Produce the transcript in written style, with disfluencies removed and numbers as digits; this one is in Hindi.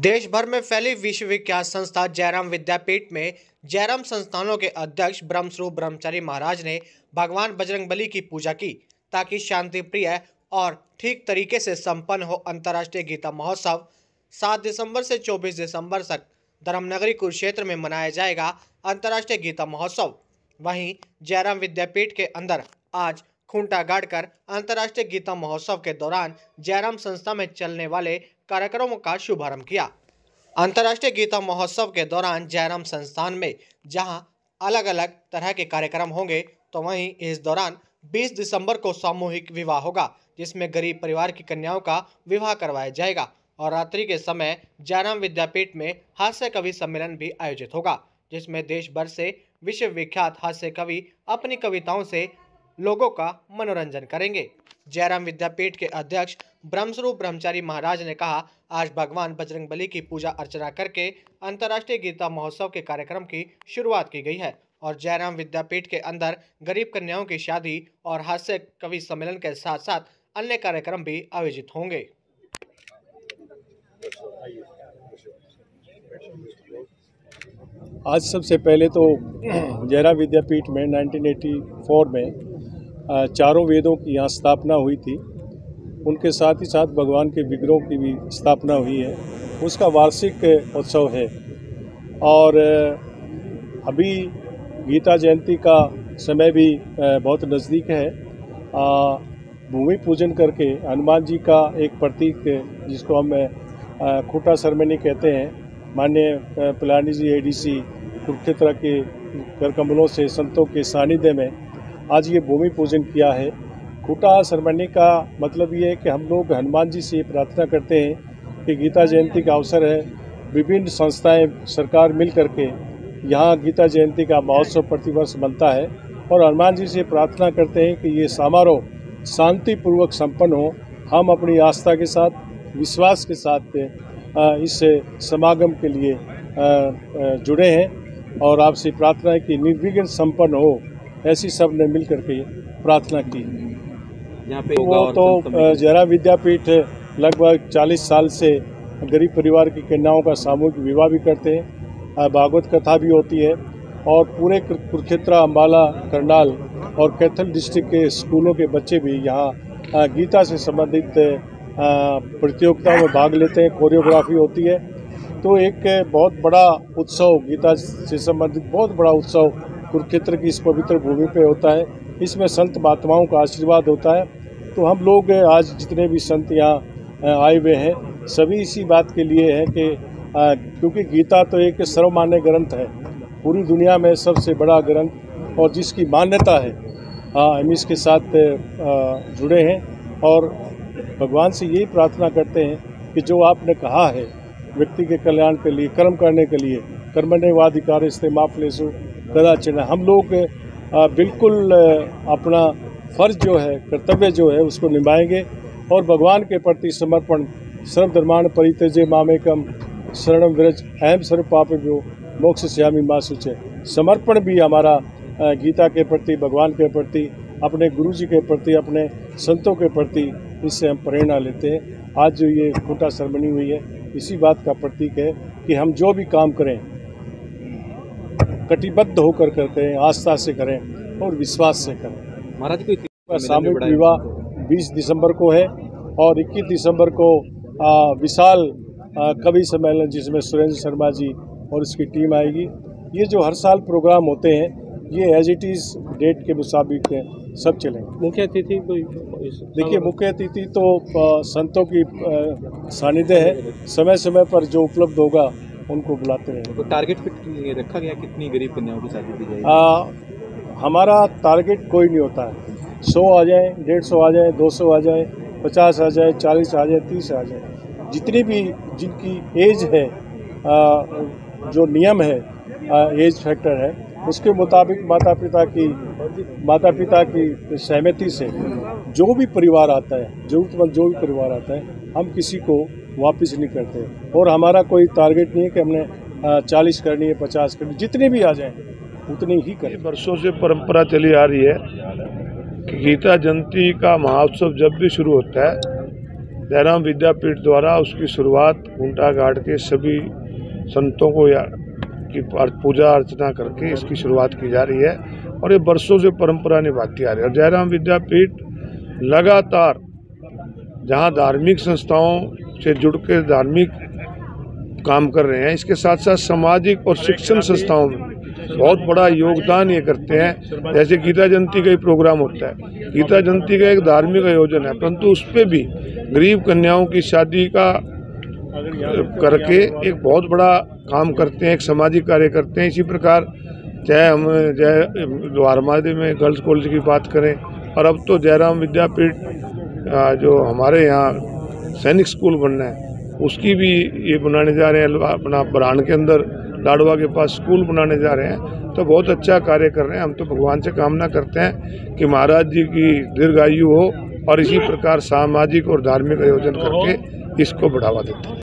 देश भर में फैली विश्वविख्यात संस्था जयराम विद्यापीठ में जयराम संस्थानों के अध्यक्ष ब्रह्मस्वरूप ब्रह्मचारी महाराज ने भगवान बजरंगबली की पूजा की ताकि शांति प्रिय और ठीक तरीके से संपन्न हो अंतर्राष्ट्रीय गीता महोत्सव 7 दिसंबर से 24 दिसंबर तक धर्मनगरी कुरुक्षेत्र में मनाया जाएगा अंतर्राष्ट्रीय गीता महोत्सव। वहीं जयराम विद्यापीठ के अंदर आज खूंटा गाड़कर अंतर्राष्ट्रीय गीता महोत्सव के दौरान जयराम संस्था में चलने वाले कार्यक्रमों का शुभारंभ किया। अंतर्राष्ट्रीय गीता महोत्सव के दौरान जयराम संस्थान में जहां अलग अलग तरह के कार्यक्रम होंगे, तो वहीं इस दौरान 20 दिसंबर को सामूहिक विवाह होगा, जिसमें गरीब परिवार की कन्याओं का विवाह करवाया जाएगा और रात्रि के समय जयराम विद्यापीठ में हास्य कवि सम्मेलन भी आयोजित होगा, जिसमें देश भर से विश्वविख्यात हास्य कवि अपनी कविताओं से लोगों का मनोरंजन करेंगे। जयराम विद्यापीठ के अध्यक्ष ब्रह्मस्वरूप ब्रह्मचारी महाराज ने कहा, आज भगवान बजरंगबली की पूजा अर्चना करके अंतर्राष्ट्रीय गीता महोत्सव के कार्यक्रम की शुरुआत की गई है और जयराम विद्यापीठ के अंदर गरीब कन्याओं की शादी और हास्य कवि सम्मेलन के साथ साथ अन्य कार्यक्रम भी आयोजित होंगे। आज सबसे पहले तो जयराम विद्यापीठ में 1984 में चारों वेदों की यहाँ स्थापना हुई थी। उनके साथ ही साथ भगवान के विग्रहों की भी स्थापना हुई है, उसका वार्षिक उत्सव है। और अभी गीता जयंती का समय भी बहुत नज़दीक है। भूमि पूजन करके हनुमान जी का एक प्रतीक जिसको हम खूंटा सेरेमनी कहते हैं, माननीय पिलानी जी एडीसी कुरुक्षेत्र के कर कमलों से संतों के सानिध्य में आज ये भूमि पूजन किया है। खूंटा सेरेमनी का मतलब ये है कि हम लोग हनुमान जी से प्रार्थना करते हैं कि गीता जयंती का अवसर है, विभिन्न संस्थाएं सरकार मिल करके यहाँ गीता जयंती का महोत्सव प्रतिवर्ष बनता है और हनुमान जी से प्रार्थना करते हैं कि ये समारोह शांतिपूर्वक संपन्न हो। हम अपनी आस्था के साथ, विश्वास के साथ इस समागम के लिए जुड़े हैं और आपसे प्रार्थना है कि निर्विघ्न संपन्न हो, ऐसी सब ने मिल करके प्रार्थना की। यहाँ पे वो तो जयराम विद्यापीठ लगभग 40 साल से गरीब परिवार की कन्याओं का सामूहिक विवाह भी करते हैं, भागवत कथा भी होती है और पूरे कुरुक्षेत्र, अम्बाला, करनाल और कैथल डिस्ट्रिक्ट के स्कूलों के बच्चे भी यहाँ गीता से संबंधित प्रतियोगिताओं में भाग लेते हैं, कोरियोग्राफी होती है। तो एक बहुत बड़ा उत्सव, गीता से संबंधित बहुत बड़ा उत्सव कुरुक्षेत्र की इस पवित्र भूमि पे होता है। इसमें संत महात्माओं का आशीर्वाद होता है। तो हम लोग आज जितने भी संत यहाँ आए हुए हैं, सभी इसी बात के लिए हैं कि क्योंकि गीता तो एक सर्वमान्य ग्रंथ है, पूरी दुनिया में सबसे बड़ा ग्रंथ और जिसकी मान्यता है, हम इसके साथ जुड़े हैं और भगवान से यही प्रार्थना करते हैं कि जो आपने कहा है व्यक्ति के कल्याण के लिए, कर्म करने के लिए, कर्मण्येवाधिकारस्ते मा फलेषु कदाचन, हम लोग बिल्कुल अपना फर्ज जो है, कर्तव्य जो है उसको निभाएंगे और भगवान के प्रति समर्पण, सर्वधर्मान् परित्यज्य मामेकं शरणं व्रज अहं सर्व पापेभ्यो मोक्षयिष्यामि मा शुचि। समर्पण भी हमारा गीता के प्रति, भगवान के प्रति, अपने गुरु जी के प्रति, अपने संतों के प्रति, इससे हम प्रेरणा लेते हैं। आज जो ये खूंटा सेरेमनी हुई है, इसी बात का प्रतीक है कि हम जो भी काम करें कटिबद्ध होकर करते हैं, आस्था से करें और विश्वास से करें। महाराज को सामूहिक विवाह 20 दिसंबर को है और 21 दिसंबर को विशाल कवि सम्मेलन जिसमें सुरेंद्र शर्मा जी और उसकी टीम आएगी। ये जो हर साल प्रोग्राम होते हैं, ये एज इट इज़ डेट के मुताबिक सब चलेंगे। मुख्य अतिथि देखिए, मुख्य अतिथि तो संतों की सानिध्य है, समय समय पर जो उपलब्ध होगा उनको बुलाते हैं। तो टारगेट फिट रखा गया कितनी गरीब कन्याओं की शादी की जाएगी? हमारा टारगेट कोई नहीं होता है। 100 आ जाए, 150 आ जाए, 200 आ जाए, 50 आ जाए, 40 आ जाए, 30 आ जाए, जितनी भी जिनकी एज है, जो नियम है, एज फैक्टर है, उसके मुताबिक माता पिता की सहमति से जो भी परिवार आता है, जरूरतमंद जो भी परिवार आता है, हम किसी को वापस नहीं करते और हमारा कोई टारगेट नहीं है कि हमने 40 करनी है, 50 करनी, जितने भी आ जाएं उतनी ही करें। वर्षों से परंपरा चली आ रही है कि गीता जयंती का महोत्सव जब भी शुरू होता है जयराम विद्यापीठ द्वारा उसकी शुरुआत घूंटा घाट के सभी संतों को की पूजा अर्चना करके इसकी शुरुआत की जा रही है और ये बरसों से परंपरा निभाती आ रही है। और जयराम विद्यापीठ लगातार जहां धार्मिक संस्थाओं से जुड़ के धार्मिक काम कर रहे हैं, इसके साथ साथ सामाजिक और शिक्षण संस्थाओं में बहुत बड़ा योगदान ये करते हैं। जैसे गीता जयंती का ही प्रोग्राम होता है, गीता जयंती का एक धार्मिक आयोजन है, परंतु उस पर भी गरीब कन्याओं की शादी का करके एक बहुत बड़ा काम करते हैं, एक सामाजिक कार्य करते हैं। इसी प्रकार चाहे हम द्वारमादी में गर्ल्स कॉलेज की बात करें और अब तो जयराम विद्यापीठ जो हमारे यहाँ सैनिक स्कूल बनना है उसकी भी ये बनाने जा रहे हैं, अपना बरान के अंदर लाडवा के पास स्कूल बनाने जा रहे हैं। तो बहुत अच्छा कार्य कर रहे हैं। हम तो भगवान से कामना करते हैं कि महाराज जी की दीर्घायु हो और इसी प्रकार सामाजिक और धार्मिक आयोजन करके इसको बढ़ावा देते हैं।